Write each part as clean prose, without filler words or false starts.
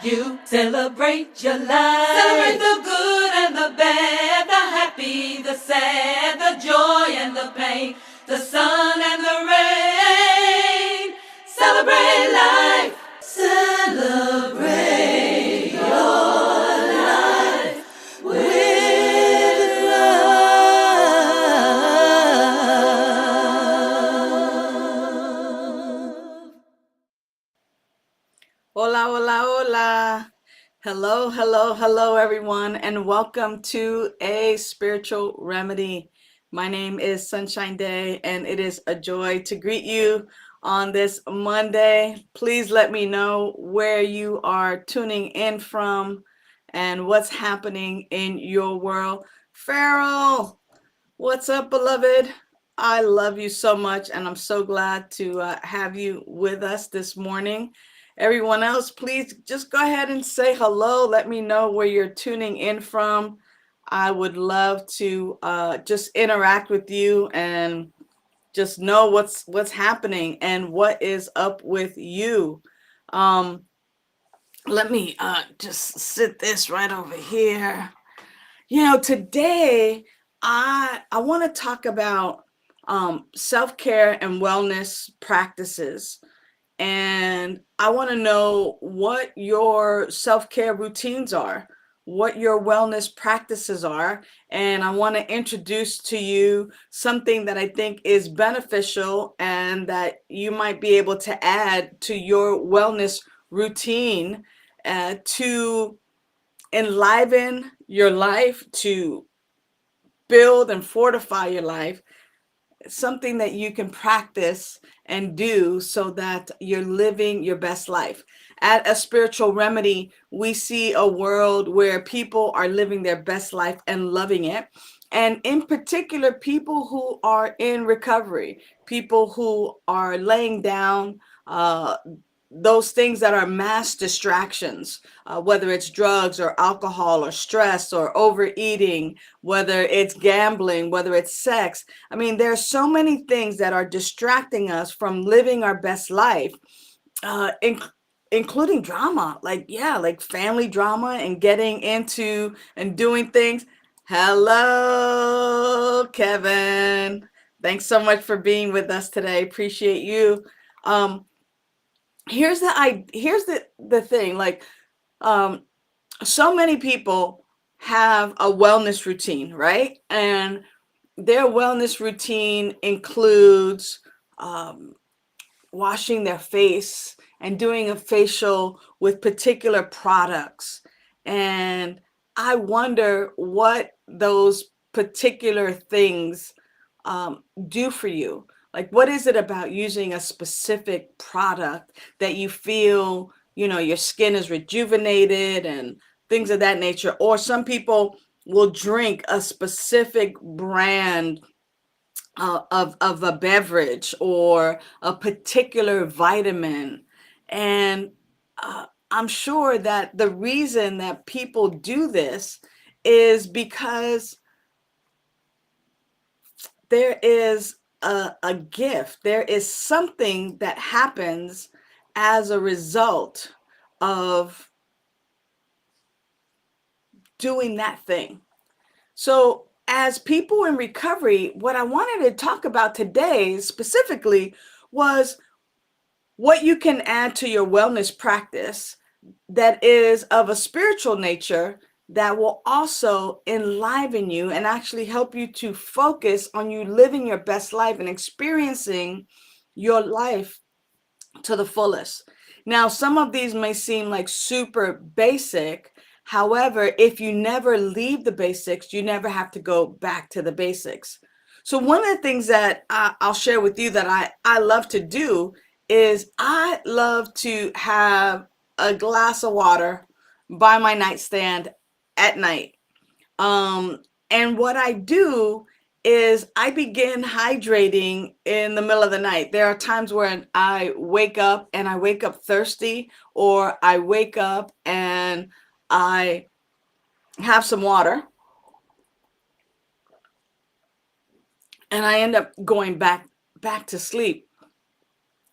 You celebrate your life. Celebrate the good and the bad, the happy, the sad, the joy and the pain, the sun and the rain. Celebrate life. Celebrate your life with love. Hola, hola, hola. Hello, hello, hello, everyone, and welcome to A Spiritual Remedy. My name is Sunshine Day, and it is a joy to greet you on this Monday. Please let me know where you are tuning in from and what's happening in your world. Farrell, what's up, beloved? I love you so much, and I'm so glad to have you with us this morning. Everyone else, please just go ahead and say hello. Let me know where you're tuning in from. I would love to just interact with you and just know what's happening and what is up with you. Um, Let me just sit this right over here. Today I want to talk about self-care and wellness practices. And I want to know what your self-care routines are, what your wellness practices are. And I want to introduce to you something that I think is beneficial and that you might be able to add to your wellness routine to enliven your life, to build and fortify your life, something that you can practice and do so that you're living your best life. At A Spiritual Remedy, we see a world where people are living their best life and loving it. And in particular, people who are in recovery, people who are laying down those things that are mass distractions, whether it's drugs or alcohol or stress or overeating, whether it's gambling, whether it's sex. I mean, there are so many things that are distracting us from living our best life, uh, in, including drama, like family drama and getting into and doing things. Hello, Kevin. Thanks so much for being with us today. Appreciate you. Um, here's the thing, um so many people have a wellness routine, right? And their wellness routine includes um, washing their face and doing a facial with particular products. And I wonder what those particular things do for you. Like, what is it about using a specific product that you feel, your skin is rejuvenated and things of that nature? Or some people will drink a specific brand of a beverage or a particular vitamin. And I'm sure that the reason that people do this is because there is a gift, there is something that happens as a result of doing that thing. So, as people in recovery, what I wanted to talk about today specifically was what you can add to your wellness practice that is of a spiritual nature that will also enliven you and actually help you to focus on you living your best life and experiencing your life to the fullest. Now, some of these may seem like super basic. However, if you never leave the basics, you never have to go back to the basics. So, one of the things that I'll share with you that I love to do is I love to have a glass of water by my nightstand at night. Um, and what I do is I begin hydrating in the middle of the night. There are times when I wake up and I wake up thirsty, or I wake up and I have some water and I end up going back to sleep.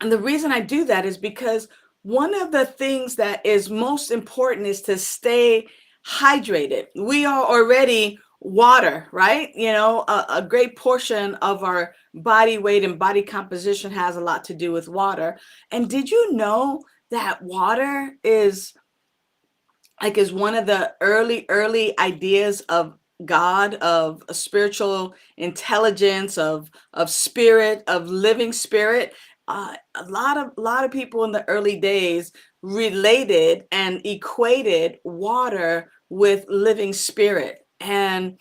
And the reason I do that is because one of the things that is most important is to stay hydrated. We are already water, right? A great portion of our body weight and body composition has a lot to do with water. And did you know that water is one of the early ideas of God, of a spiritual intelligence, of spirit, of living spirit. A lot of people in the early days related and equated water with living spirit, and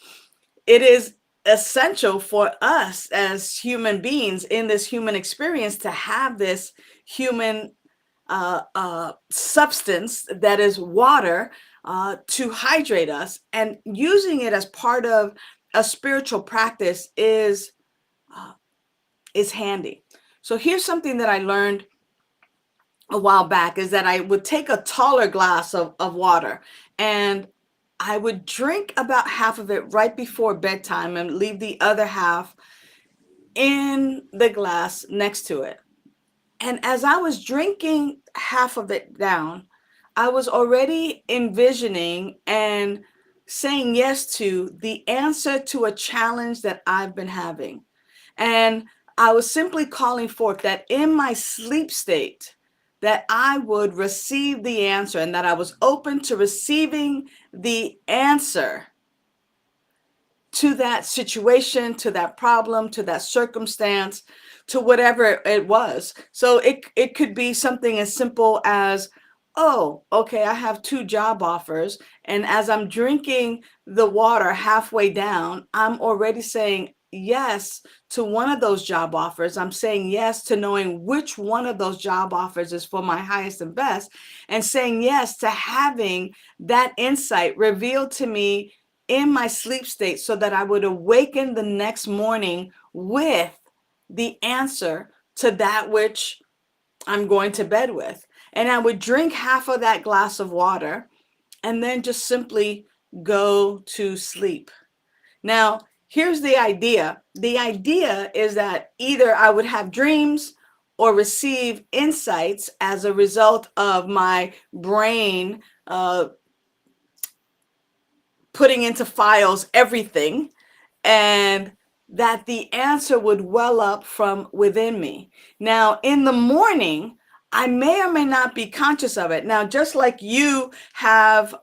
it is essential for us as human beings in this human experience to have this human substance that is water to hydrate us, and using it as part of a spiritual practice uh, is handy. So here's something that I learned a while back, is that I would take a taller glass of water, and I would drink about half of it right before bedtime and leave the other half in the glass next to it. And as I was drinking half of it down, I was already envisioning and saying yes to the answer to a challenge that I've been having. And I was simply calling forth that in my sleep state, that I would receive the answer, and that I was open to receiving the answer to that situation, to that problem, to that circumstance, to whatever it was. So it could be something as simple as, oh, okay, I have two job offers. And as I'm drinking the water halfway down, I'm already saying yes to one of those job offers. I'm saying yes to knowing which one of those job offers is for my highest and best, and saying yes to having that insight revealed to me in my sleep state, so that I would awaken the next morning with the answer to that which I'm going to bed with. And I would drink half of that glass of water and then just simply go to sleep. Now, here's the idea. The idea is that either I would have dreams or receive insights as a result of my brain putting into files everything, and that the answer would well up from within me. Now, in the morning, I may or may not be conscious of it. Now, just like you have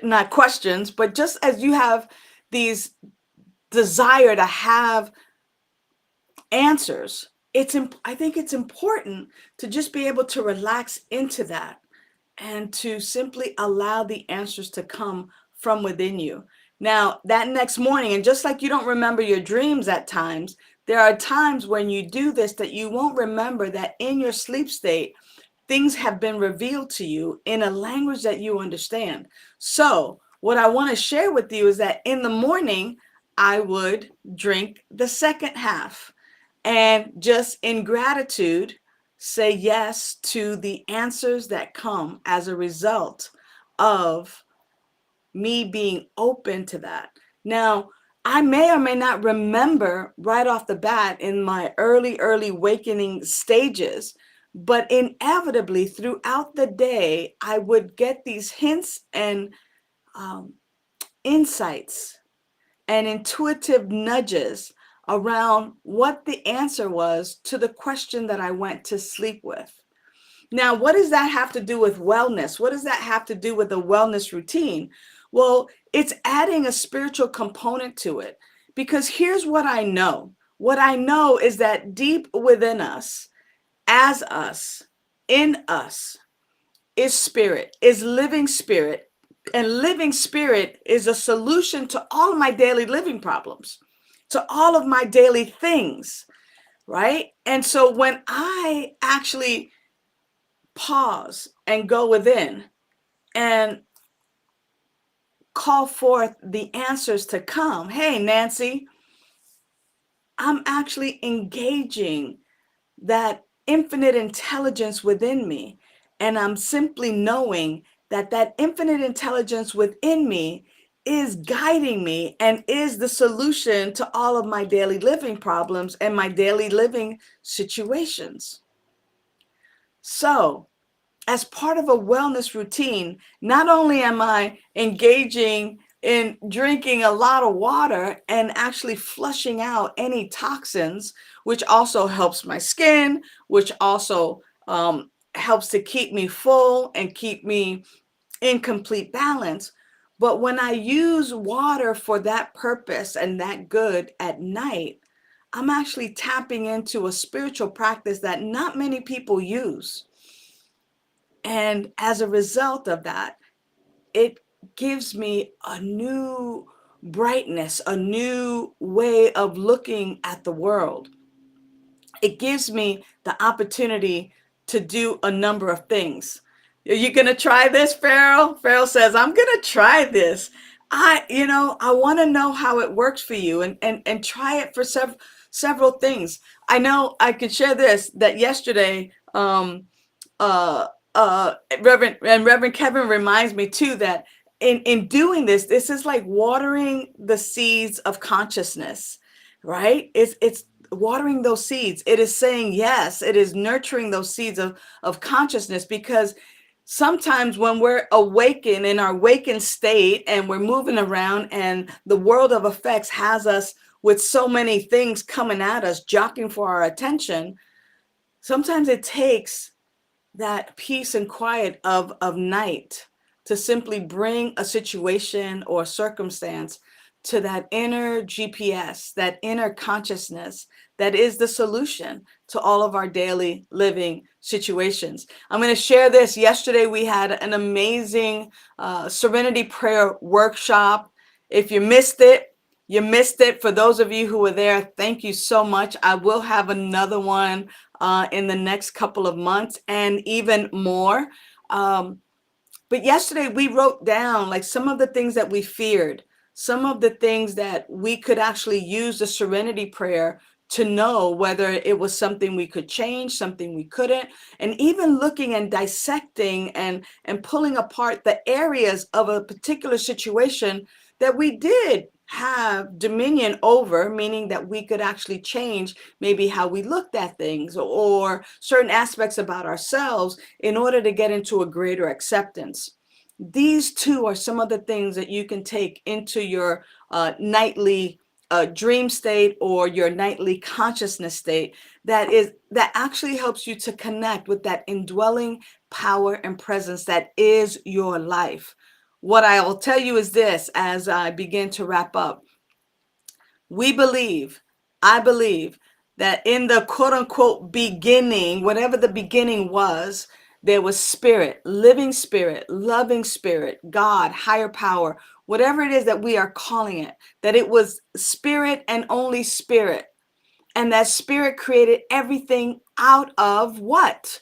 not questions, but just as you have these desire to have answers, I think it's important to just be able to relax into that and to simply allow the answers to come from within you. Now, that next morning, and just like you don't remember your dreams at times, there are times when you do this that you won't remember, that in your sleep state, things have been revealed to you in a language that you understand. So, what I want to share with you is that in the morning, I would drink the second half and just in gratitude say yes to the answers that come as a result of me being open to that. Now, I may or may not remember right off the bat in my early awakening stages, but inevitably throughout the day, I would get these hints and um, insights and intuitive nudges around what the answer was to the question that I went to sleep with. Now, what does that have to do with wellness? What does that have to do with a wellness routine? Well, it's adding a spiritual component to it, because here's what I know. What I know is that deep within us, as us, in us, is spirit, is living spirit. And living spirit is a solution to all of my daily living problems, to all of my daily things, right? And so when I actually pause and go within and call forth the answers to come, hey, Nancy, I'm actually engaging that infinite intelligence within me. And I'm simply knowing that that infinite intelligence within me is guiding me and is the solution to all of my daily living problems and my daily living situations. So, as part of a wellness routine, not only am I engaging in drinking a lot of water and actually flushing out any toxins, which also helps my skin, which also helps to keep me full and keep me in complete balance. But when I use water for that purpose and that good at night, I'm actually tapping into a spiritual practice that not many people use. And as a result of that, it gives me a new brightness, a new way of looking at the world. It gives me the opportunity to do a number of things. Are you going to try this, Farrell? Farrell says, I'm going to try this. I want to know how it works for you and try it for several things. I know I could share this, that yesterday, uh, Reverend Kevin reminds me too that in doing this, this is like watering the seeds of consciousness, right? It's watering those seeds. It is saying yes. It is nurturing those seeds of consciousness, because sometimes when we're awakened in our awakened state and we're moving around and the world of effects has us with so many things coming at us, jockeying for our attention, sometimes it takes that peace and quiet of night to simply bring a situation or circumstance to that inner GPS, that inner consciousness that is the solution to all of our daily living situations. I'm going to share this. Yesterday, we had an amazing Serenity Prayer workshop. If you missed it, you missed it. For those of you who were there, thank you so much. I will have another one in the next couple of months and even more. But yesterday we wrote down like some of the things that we feared, some of the things that we could actually use the Serenity Prayer to know whether it was something we could change, something we couldn't, and even looking and dissecting and pulling apart the areas of a particular situation that we did have dominion over, meaning that we could actually change maybe how we looked at things or certain aspects about ourselves in order to get into a greater acceptance. These two are some of the things that you can take into your nightly dream state or your nightly consciousness state that actually helps you to connect with that indwelling power and presence that is your life. What I will tell you is this as I begin to wrap up. I believe that in the quote unquote beginning, whatever the beginning was, there was spirit, living spirit, loving spirit, God, higher power, whatever it is that we are calling it, that it was spirit and only spirit. And that spirit created everything out of what?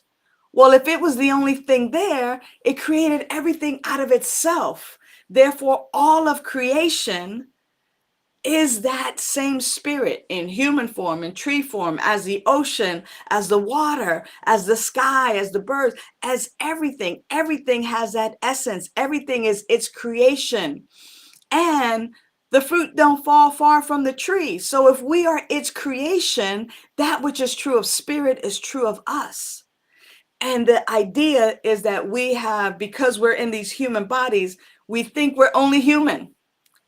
Well, if it was the only thing there, it created everything out of itself. Therefore, all of creation is that same spirit in human form, in tree form, as the ocean, as the water, as the sky, as the birds, as everything. Everything has that essence. Everything is its creation. And the fruit don't fall far from the tree. So if we are its creation, that which is true of spirit is true of us. And the idea is that we have, because we're in these human bodies, we think we're only human.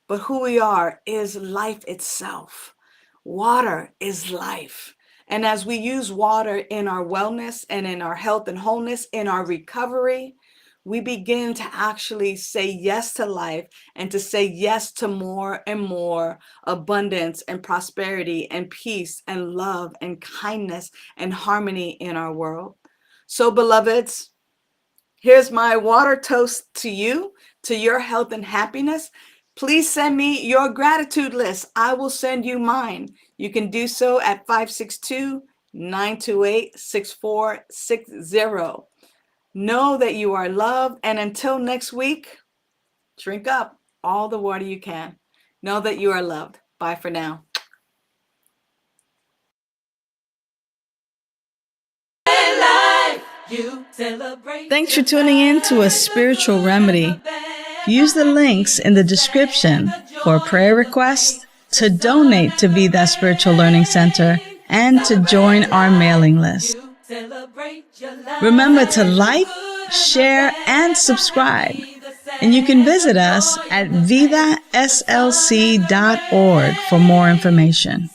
But who we are is life itself. Water is life. And as we use water in our wellness and in our health and wholeness, in our recovery, we begin to actually say yes to life and to say yes to more and more abundance and prosperity and peace and love and kindness and harmony in our world. So, beloveds, here's my water toast to you, to your health and happiness. Please send me your gratitude list. I will send you mine. You can do so at 562-928-6460. Know that you are loved. And until next week, drink up all the water you can. Know that you are loved. Bye for now. You celebrate. Thanks for tuning in to A Spiritual Remedy. Use the links in the description for prayer requests, to donate to Be That Spiritual Learning Center, and to join our mailing list. Remember to like, share, and subscribe. And you can visit us at vidaslc.org for more information.